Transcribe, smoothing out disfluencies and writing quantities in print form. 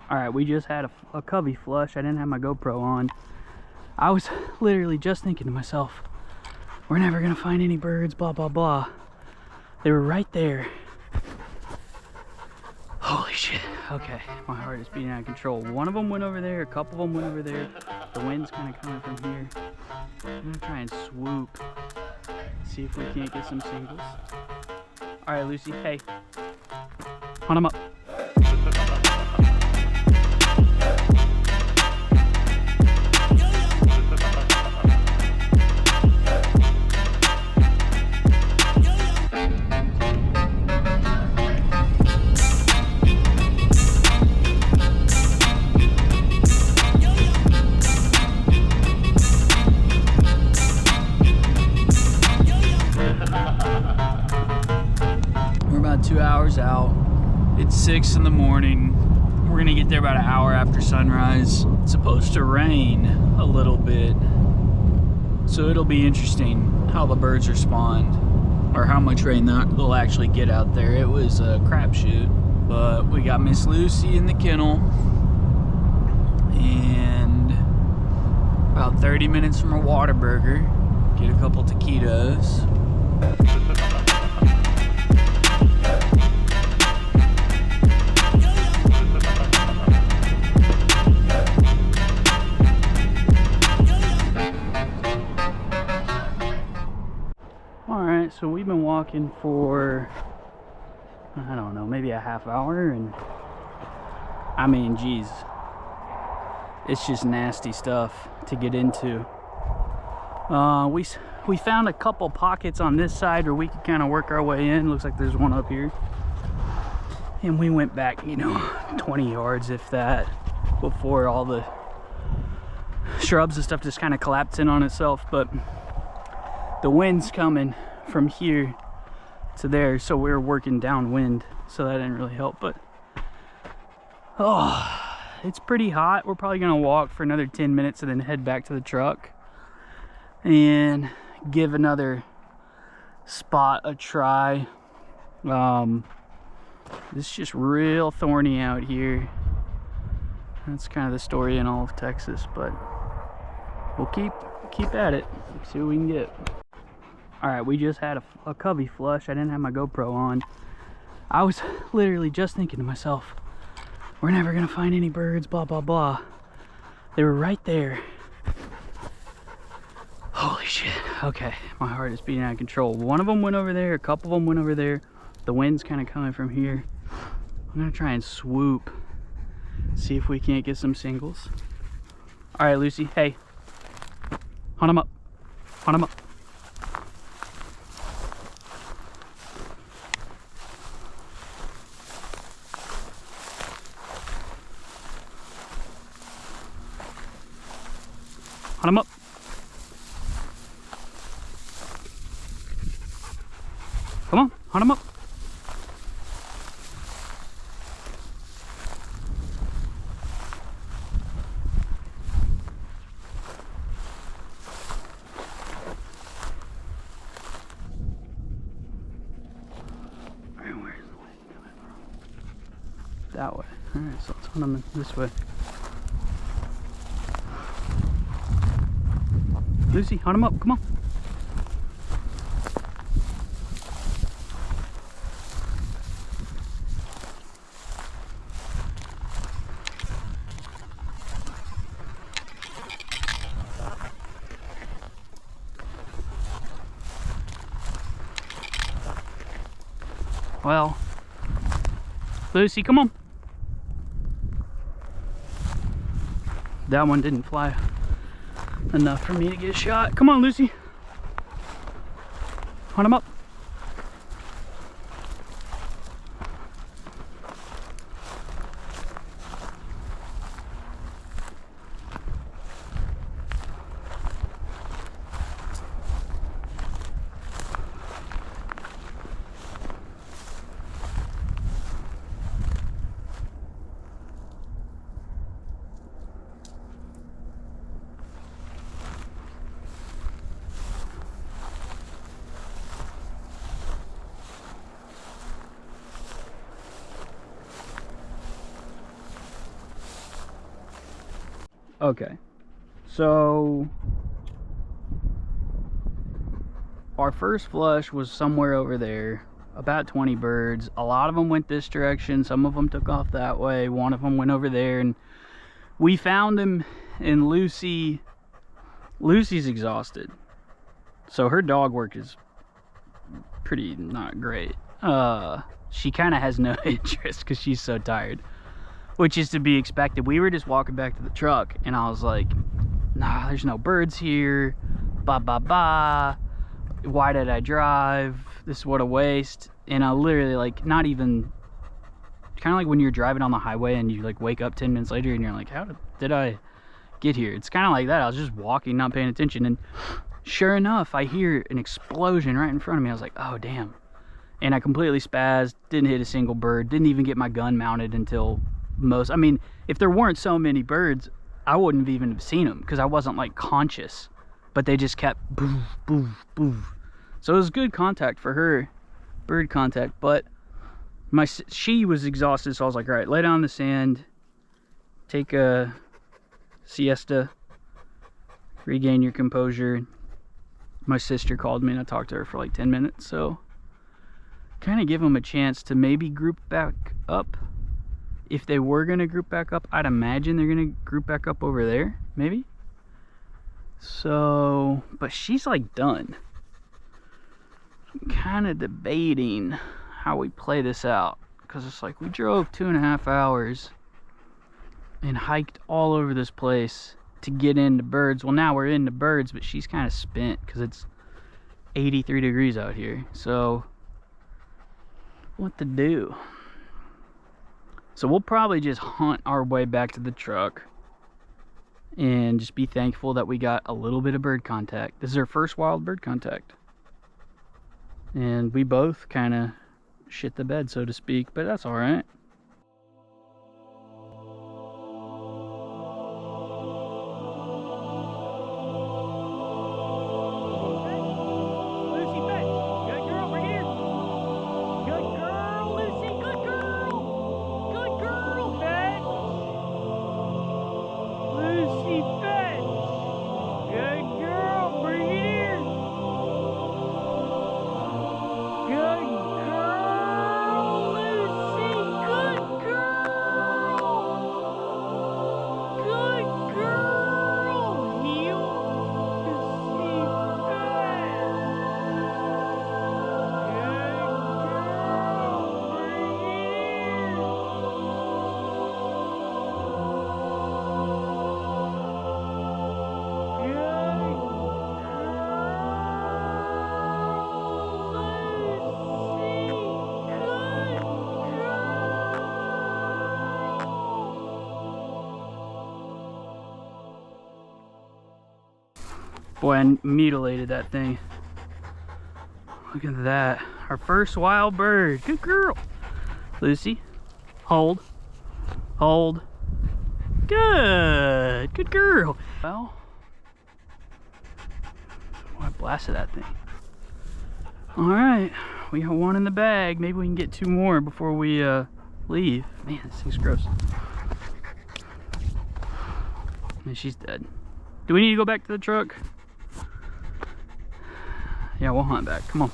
All right, we just had a covey flush. I didn't have my GoPro on. I was literally just thinking to myself, we're never gonna find any birds, blah, blah, blah. They were right there. Holy shit. Okay, my heart is beating out of control. One of them went over there, a couple of them went over there. The wind's kind of coming from here. I'm gonna try and swoop, see if we can't get some singles. All right, Lucy, hey, hunt them up. We're about 2 hours out. It's 6 in the morning. We're gonna get there about an hour after sunrise. It's supposed to rain a little bit, so it'll be interesting how the birds respond or how much rain they'll actually get out there. It was a crapshoot, but we got Miss Lucy in the kennel, and about 30 minutes from a Whataburger, get a couple taquitos. Alright, so we've been walking for, I don't know, maybe a half hour, and I mean, geez, it's just nasty stuff to get into. We found a couple pockets on this side where we could kind of work our way in. Looks like there's one up here. And we went back, you know, 20 yards, if that, before all the shrubs and stuff just kind of collapsed in on itself. But the wind's coming from here to there, so we're working downwind, so that didn't really help. But oh, it's pretty hot. We're probably gonna walk for another 10 minutes and then head back to the truck and give another spot a try. It's just real thorny out here. That's kind of the story in all of Texas, but we'll keep at it, see what we can get. All right, we just had a covey flush. I didn't have my GoPro on. I was literally just thinking to myself, we're never gonna find any birds, blah, blah, blah. They were right there. Holy shit. Okay, my heart is beating out of control. One of them went over there, a couple of them went over there. The wind's kind of coming from here. I'm gonna try and swoop, see if we can't get some singles. All right, Lucy, hey, hunt them up, hunt them up. Hunt them up. Come on, hunt them up. Where's the light coming from? That way. Alright, so let's hunt them this way. Lucy, hunt them up, come on. Well, Lucy, come on. That one didn't fly enough for me to get a shot. Come on, Lucy. Hunt him up. Okay. So our first flush was somewhere over there, about 20 birds. A lot of them went this direction, some of them took off that way, one of them went over there, and we found him. And Lucy's exhausted, so her dog work is pretty not great. She kind of has no interest because she's so tired, which is to be expected. We were just walking back to the truck and I was like, nah, there's no birds here, why did I drive? This is what a waste. And I literally, like, not even, kind of like when you're driving on the highway and you like wake up 10 minutes later and you're like, how did I get here? It's kind of like that. I was just walking, not paying attention, and sure enough, I hear an explosion right in front of me. I was like, oh damn. And I completely spazzed, didn't hit a single bird, didn't even get my gun mounted until I mean, if there weren't so many birds, I wouldn't have even seen them because I wasn't like conscious, but they just kept boof, boof, boof. So it was good contact for her, bird contact, but she was exhausted, so I was like, all right, lay down in the sand, take a siesta, regain your composure. My sister called me and I talked to her for like 10 minutes, so kind of give them a chance to maybe group back up. If they were going to group back up, I'd imagine they're going to group back up over there, maybe. So, but she's like done. Kind of debating how we play this out, because it's like we drove 2.5 hours and hiked all over this place to get into birds. Well, now we're into birds, but she's kind of spent because it's 83 degrees out here. So what to do? So we'll probably just hunt our way back to the truck and just be thankful that we got a little bit of bird contact. This is our first wild bird contact, and we both kind of shit the bed, so to speak, but that's all right. Boy, I mutilated that thing. Look at that. Our first wild bird. Good girl. Lucy, hold. Hold. Good. Good girl. Well, I blasted that thing. Alright, we got one in the bag. Maybe we can get 2 more before we leave. Man, this thing's gross. And she's dead. Do we need to go back to the truck? Yeah, we'll hunt back. Come on.